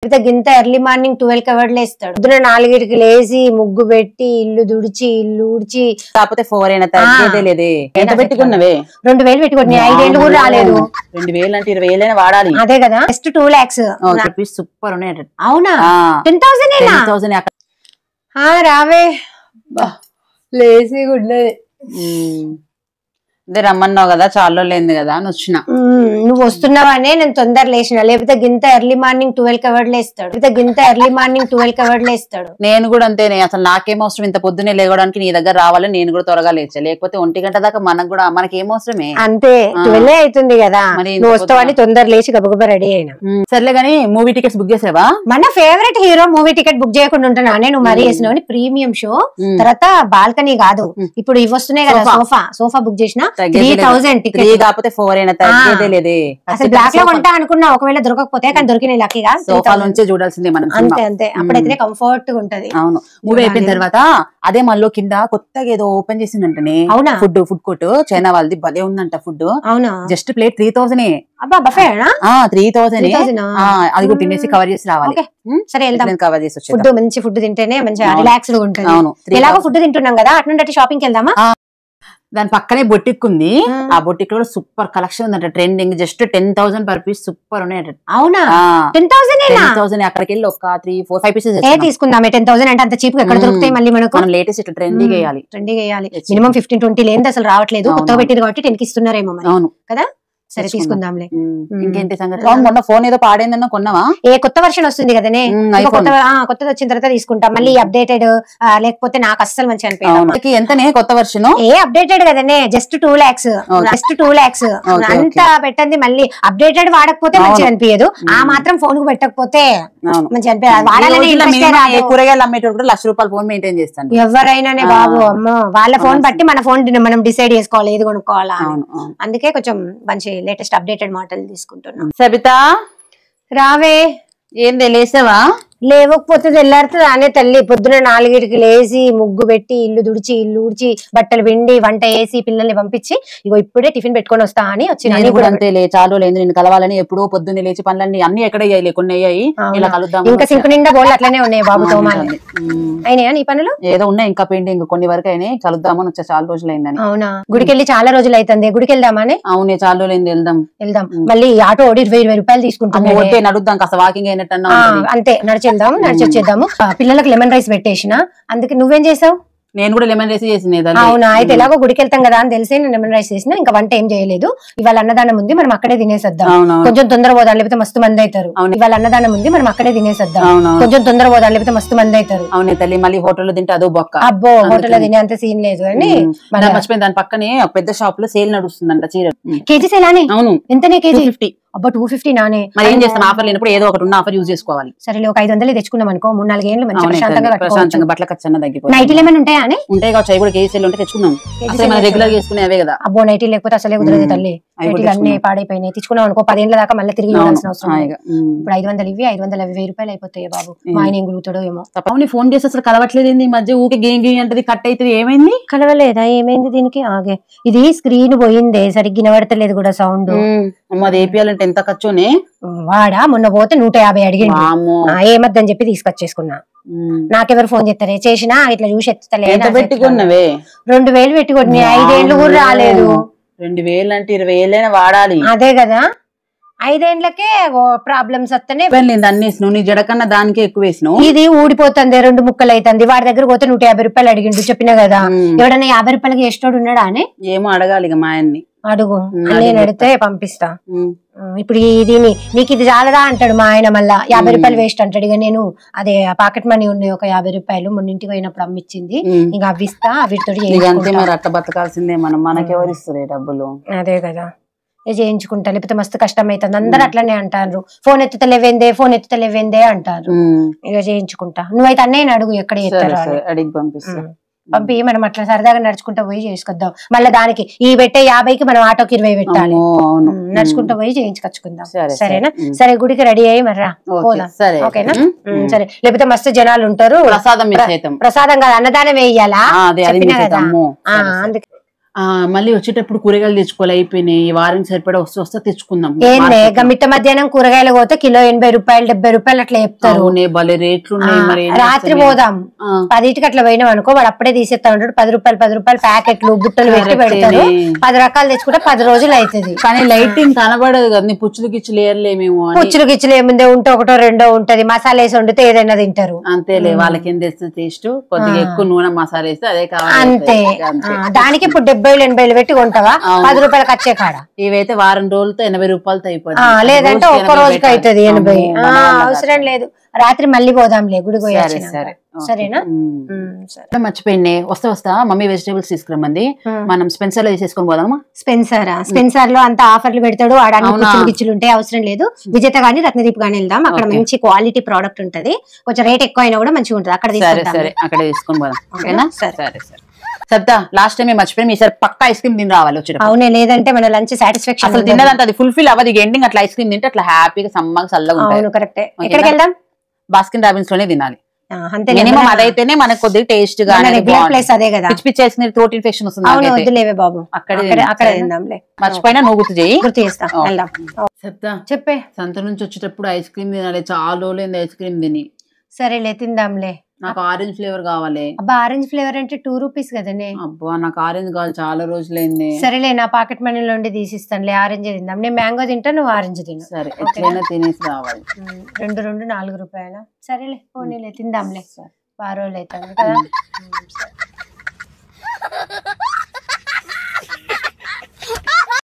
గింత early morning 12 కి ఎవరు లేస్తాడు? పొద్దున 4కి లేచి ముగ్గు పెట్టి ఇల్లు దుడిచి ఇల్లు ఊడ్చి కాకపోతే 4 అయినా తగ్గేదే లేదే. ఎంత పెట్టుకున్నవే? 2000 పెట్టుకుని 5 ఏళ్ళు కూడా రాలేదు. 2000 అంటే 20,000 అయినా వాడాలి. అదే కదా, జస్ట్ 2 lakhs రూపీస్ సూపర్ ఉన్నాయి. అవునా? 10,000 రావే లేచి గుడ్లది. అదే రమ్మన్నావు కదా, చాలా లేంది కదా అని వచ్చిన. నువ్వు వస్తున్నావనే నేను తొందర లేచిన, లేకపోతే గింత ఎర్లీ మార్నింగ్ 12 కి ఎవరు లేస్తాడు? నేను కూడా అంతేనే. అసలు నాకేం అవసరం ఇంత పొద్దునే లేవడానికి? నీ దగ్గర రావాలని నేను కూడా త్వరగా లేచా, లేకపోతే 1 గంట దాకా మనకేం అవసరమే. అంతే 12 అవుతుంది కదా, నువ్వు వస్తావని తొందర లేచి గబగబా రెడీ అయినా. సర్లే గానీ మూవీ టికెట్స్ బుక్ చేసావా? మన favourite hero movie ticket book చేయకుండా ఉంటానా? నేను మరీ వేసిన ప్రీమియం షో, తర్వాత బాల్కనీ కాదు, ఇప్పుడు ఇవి వస్తున్నాయి కదా, సోఫా బుక్ చేసిన 3000 టికెట్. కాకపోతే 4 అయినా తగ్గేదే లేదే. అసలు బ్లాక్ లో కొంటా అనుకున్నా, ఒకవేళ దొరకకపోతే, కానీ దొరికిన లక్కీగా సోఫా నుంచే చూడాల్సిందే మనం. అంతే అప్పుడైతే కంఫర్ట్ గా ఉంటది. అవును, మూవీ అయిపోయిన తర్వాత అదే మళ్ళీ కింద కొత్తగా ఏదో ఓపెన్ చేసిందంటనే. అవునా? ఫుడ్ కోర్ట్ చైనా వాళ్ళది భలే ఉందంట ఫుడ్. అవునా? Just plate 3000. అబ్బా బఫేనా? 3000. అది కూడా తినేసి కవర్ చేసి రావాలి. సరే వెళ్దాం, కవర్ చేసి వచ్చి. ఫుడ్ మంచి ఫుడ్ తింటేనే మంచిగా రిలాక్స్ గా ఉంటుంది. అవును, ఎలాగో ఫుడ్ తింటున్నాం కదా, అటు షాపింగ్ కి వెళ్దామా? దాని పక్కనే బొటిక్ ఉంది. ఆ బొటిక్ లో సూపర్ కలెక్షన్ ఉందంట, trending. Just 10,000 per piece super ఉన్నాయి. అవునా? 10,000 అక్కడికి వెళ్ళి ఒక 3, 4, 5 పీసెస్ తీసుకుందాం. 10,000 అంటే అంత చీప్ గా ఎక్కడ దొరుకుతాయి? మళ్ళీ మనకు లేటెస్ట్ ఇట్లా ట్రెండింగ్ వేయాలి. మినిమం 15-20 లేని అసలు రావట్లేదు. కొత్తగా పెట్టింది కాబట్టి 10 కి ఇస్తున్నారేమో. అవును కదా, సరే తీసుకుందాంలే. ఇంకేంటి సంగతి? మొన్న ఫోన్ ఏదో పాడైందన్నా కొన్నావా? కొత్త వర్షన్ వస్తుంది కదనే, కొత్తది వచ్చిన తర్వాత తీసుకుంటాం. మళ్ళీ అప్డేటెడ్ లేకపోతే నాకు అస్సలు మంచి అనిపించదు. ఎంతనే కొత్త వర్షన్? అప్డేటెడ్ కదనే, జస్ట్ 2 lakhs. అంతా పెట్టండి. మళ్ళీ అప్డేటెడ్ వాడకపోతే మంచిగా అనిపించదు, ఆ మాత్రం ఫోన్ కు పెట్టకపోతే మంచిగా అనిపించదు. కూరగాయలు అమ్మేటోడు కూడా ₹1,00,000 ఫోన్ మెయింటైన్ చేస్తాను. ఎవరైనానే బాబు, అమ్మో వాళ్ళ ఫోన్ బట్టి మన ఫోన్ మనం డిసైడ్ చేసుకోవాలి ఏది కొనుక్కోవాలా. అందుకే కొంచెం మంచి లేటెస్ట్ అప్డేటెడ్ మోడల్ తీసుకుంటున్నాం. సబితా రావే. ఏంది లేసావా? లేవకపోతే తెల్లారుతుంది అనే తల్లి. పొద్దున 4కి లేచి ముగ్గు పెట్టి ఇల్లు దుడిచి ఇల్లు ఊడ్చి బట్టలు పిండి వంట వేసి పిల్లల్ని పంపించి ఇగో ఇప్పుడే టిఫిన్ పెట్టుకొని వస్తా అని వచ్చిన. చాలు లేదు నేను కలవాలని ఎప్పుడో పొద్దున్నే లేచి పనులన్నీ అన్ని ఎక్కడ అయ్యాయి, కొన్ని అయ్యాయి. ఇలా కలుద్దాం. ఇంకా సింకు నిండా బోళ్ళు అట్లనే ఉన్నాయి బాబు, తోమాలి. అయినాయా నీ పనులు? ఏదో ఉన్నాయి ఇంకా పెండింగ్, కొన్ని వరకు అయినాయి. కలుద్దామని వచ్చా, చాలా రోజులు అయిందని. అవునా? గుడికి వెళ్ళి చాలా రోజులు అవుతుంది, గుడికి వెళ్దామని. అవునే, చాలా రోజులు అయింది. వెళ్దాం. మళ్ళీ ఆటో ఓడి 20,000 రూపాయలు తీసుకుంటాం. నడుద్దాం కాస్త, వాకింగ్ అయినట్టు. అంతే నడిచి వచ్చేద్దాము. పిల్లలకు లెమన్ రైస్ పెట్టేసిన. అందుకే నువ్వేం చేసావు? నేను కూడా లెమన్ రైస్ చేసింది. అవునా? అయితే ఎలాగో గుడికి వెళ్తాం కదా అని తెలిసి నేను లెమన్ రైస్ చేసిన. ఇంకా వంట ఏం చేయలేదు. ఇవాళ అన్నదానం ఉంది, మనం అక్కడే తినేసేద్దాం. కొంచెం తొందర పోదాం, లేకపోతే మస్తు మంది అవుతారు. ఇవాళ అన్నదానం ఉంది, మనం అక్కడే తినేసేద్దాం. కొంచెం తొందర పోదాం, లేకపోతే మస్తు మంది అవుతారు. అవునే తల్లి, మళ్ళీ హోటల్లో తింటే అదో బొక్క. అబ్బో, హోటల్లో తినే అంత సీన్ లేదు అని మర్చిపోయింది. దాని పక్కనే ఒక పెద్ద షాప్ లో సేల్ నడుస్తుందంట చీర. కేజీ సేలానే? అవును. ఎంతనే కేజీ? 50. అబ్బా 250 నానే. మరి ఏం చేస్తాం, ఆఫర్ లేనప్పుడు ఏదో ఒకటి ఉన్న ఆఫర్ యూజ్ చేసుకోవాలి. సరే ఒక 500 తెచ్చుకున్నాం అనుకో, 3-4 ఏళ్ళు ప్రశాంతంగా బట్టల ఖర్చు తగ్గిపోయి. నైటీలు ఏమైనా ఉంటాయా? ఉంటాయి కావచ్చు, అవి కూడా కేజీలు ఉంటే తెచ్చుకున్నాం. మన రెగ్యులర్ చేసుకునే అవే కదా. అబ్బో నైటీ లేకపోతే అసలే కుదరదు తల్లి. నైటీలు అన్ని పాడైపోయినాయి. తెచ్చుకున్నాం అనుకో 10 ఏళ్ళ దాకా మళ్ళీ తిరిగి ఇవ్వాల్సిన అవసరం. ఇప్పుడు 500 ఇవి 500 అవి 1000 రూపాయలు అయిపోతాయి బాబు. మా ఆయన ఏం గురుగుతాడో ఏమో. తప్పని ఫోన్ చేసి అసలు కలవట్లేదు ఈ మధ్య. ఊకే గేమ్ అంటే కట్ అయితే ఏమైంది? కలవలేదా? ఏమైంది దీనికి? ఆగే, ఇది స్క్రీన్ పోయిందే, సరిగ్గా వినబడతలేదు కూడా సౌండ్. అది ఏపీయాలంటే ఎంత ఖర్చునే? వాడా మొన్న పోతే 150 అడిగింది. ఏమద్దని చెప్పి తీసుకొచ్చేసుకున్నా. నాకెవరు ఫోన్ చేస్తారే? చేసినా ఇట్లా చూసి ఎత్తుతలే. 2000 పెట్టుకుని 5 ఏళ్ళు కూడా రాలేదు. 2000 అంటే 20,000 వాడాలి. అదే కదా, 5 ఏళ్లకే ప్రాబ్లమ్స్ వస్తేనే అన్నేసినావు. నీ జడకన్నా దానికే ఎక్కువ వేసినావు. ఇది ఊడిపోతుంది, 2 ముక్కలు అవుతుంది. వాడి దగ్గర పోతే 150 రూపాయలు అడిగిండు. చెప్పినా కదా, ఎవడన్నా 50 రూపాయలకి ఎష్టోడు ఉన్నాడా అని. ఏమో అడగాలి మా ఆయన్ని. అడుగు, నేను అడిగితే పంపిస్తా. ఇప్పుడు దీని నీకు ఇది చాలదా అంటాడు మా ఆయన. మళ్ళా 50 రూపాయలు వేస్ట్ అంటాడు. ఇక నేను అదే పాకెట్ మనీ ఉన్నాయి ఒక 50 రూపాయలు, మొన్న ఇంటికి పోయినప్పుడు అమ్మిచ్చింది. ఇంకా అవి ఇస్తా, వీటితో మరి అట్లా బతకాల్సిందే మనం. మనకెవరు ఇస్తారు డబ్బులు? అదే కదా, చేయించుకుంటా. లేకపోతే మస్తు కష్టం అవుతుంది. అందరు అట్లనే అంటారు, ఫోన్ ఎత్తుతలేవేందే అంటారు. ఇక చేయించుకుంటా. నువ్వైతే అన్నయ్యని అడుగు ఎక్కడ చేస్తారో అడిగి పంపిస్తా. పంపి మనం అట్లా సరదాగా నడుచుకుంటా పోయి చేసుకొద్దాం. మళ్ళీ దానికి ఈ పెట్టే 50కి మనం ఆటోకి 20 పెట్టాలి. నడుచుకుంటా పోయి చేయించుకొచ్చుకుందాం. సరేనా? సరే గుడికి రెడీ అయ్యి మర్రా పోదాం. ఓకేనా? సరే. లేకపోతే మస్తు జనాలు ఉంటారు. ప్రసాదం ప్రసాదం కాదు, అన్నదానం వేయాలా? అందుకే మళ్ళీ వచ్చేటప్పుడు కూరగాయలు తెచ్చుకోవాలి, అయిపోయినాయి. వారం సరిపడా వస్తే తెచ్చుకుందాం. మిట్ట మధ్యాహ్నం కూరగాయలు పోతే కిలో 80 రూపాయలు 70 రూపాయలు అట్లా చెప్తారు. భలే రేట్లు ఉన్నాయి. రాత్రి పోదాం 10కి అట్లా పోయినాం అనుకో, వాడు అప్పుడే తీసేస్తా ఉంటాడు. 10 రూపాయలు ప్యాకెట్లు బుట్టలు పెట్టి పెడతారు. 10 రకాలు తెచ్చుకుంటే 10 రోజులు అవుతుంది. కానీ లైటింగ్ కనబడదు కదా, పుచ్చులు గిచ్చులు ఏర్లేమేమో. పుచ్చులు గిచ్చులు ఏముందే ఉంటే ఒకటో రెండో ఉంటది. మసాలా వేసి వండితే ఏదైనా తింటారు. అంతేలే, వాళ్ళకి ఏం తెస్తుంది టేస్ట్. కొద్దిగా ఎక్కువ నూనె మసాలా వేస్తే అదే కావాలి అంతే. దానికి ఇప్పుడు 70-80 పెట్టి కొంటావా 10 రూపాయలకి వచ్చే కాడ. ఇవైతే వారం రోజులతో 80 రూపాయలతో అయిపోతుంది. లేదంటే ఒక్క రోజుకి అవుతుంది 80. అవసరం లేదు, రాత్రి మళ్ళీ పోదాంలే గుడి పోయి. సరేనా? మర్చిపోయింది, వస్తా మమ్మీ వెజిటేబుల్స్ తీసుకురమ్మంది. మనం స్పెన్సర్ లో తీసేసుకొని పోదామా? స్పెన్సర్ లో అంత ఆఫర్లు పెడతాడు. గిచ్చులు ఉంటాయి, అవసరం లేదు. విజేత గానీ రత్నదీప్ గానీ వెళ్దాం, అక్కడ మంచి క్వాలిటీ ప్రోడక్ట్ ఉంటది. కొంచెం రేట్ ఎక్కువ అయినా కూడా మంచిగా ఉంటది. అక్కడ అక్కడ తీసుకొని పోదాం. ఓకేనా? సరే. సబ్దా లాస్ట్ టైం మర్చిపోయి ఈసారి పక్కా ఐస్ క్రీమ్ తిని రావాలి వచ్చేటప్పుడు. అవునే, లేదంటే మన లంచ్ సాటిస్ఫాక్షన్ అసలు తిన్నదంతా అది ఫుల్ఫిల్ అవ్వదు. ఎండింగ్ అట్లా ఐస్ క్రీమ్ తింటే అట్లా హ్యాపీగా సమ్మగా చల్లగా ఉంటుంది. కరెక్టే. ఎక్కడికి వెళ్దాం? బాస్కిన్ రాబిన్స్ లోనే తినాలి. మినిమం అదైతేనే మనకు కొద్దిగా టేస్ట్ గా. అదే కదా, పిచ్చి వేసుకుని థ్రోట్ ఇన్ఫెక్షన్ వస్తుంది. బాబు అక్కడ తిందాంలే. మర్చిపోయినా నువ్వు గుర్తు చేయి. గుర్తు చేస్తా. చెప్తా. చెప్పే. సంత నుంచి వచ్చేటప్పుడు ఐస్ క్రీమ్ తినాలి. చాలా రోజులైంది ఐస్ క్రీమ్ తిని. సరేలే తిందాంలే. నాకు ఆరెంజ్ ఫ్లేవర్ కావాలి. అబ్బా, ఆరెంజ్ ఫ్లేవర్ అంటే 2 రూపీస్ కదనే. అబ్బా, నాకు ఆరెంజ్ కావాలి, చాలా రోజులైంది. సరేలే, నా పాకెట్ మనీలో ఉండి తీసిస్తానులే. ఆరెంజ్ తిందాం. నేను మ్యాంగో తింటా, నువ్వు ఆరెంజ్ తిను. సరే, ఎట్లయినా తినేసి రావాలి. 2 4 రూపాయల. సరేలే, పోనీలే తిందాంలే. 10 రోజులు అవుతుంది కదా.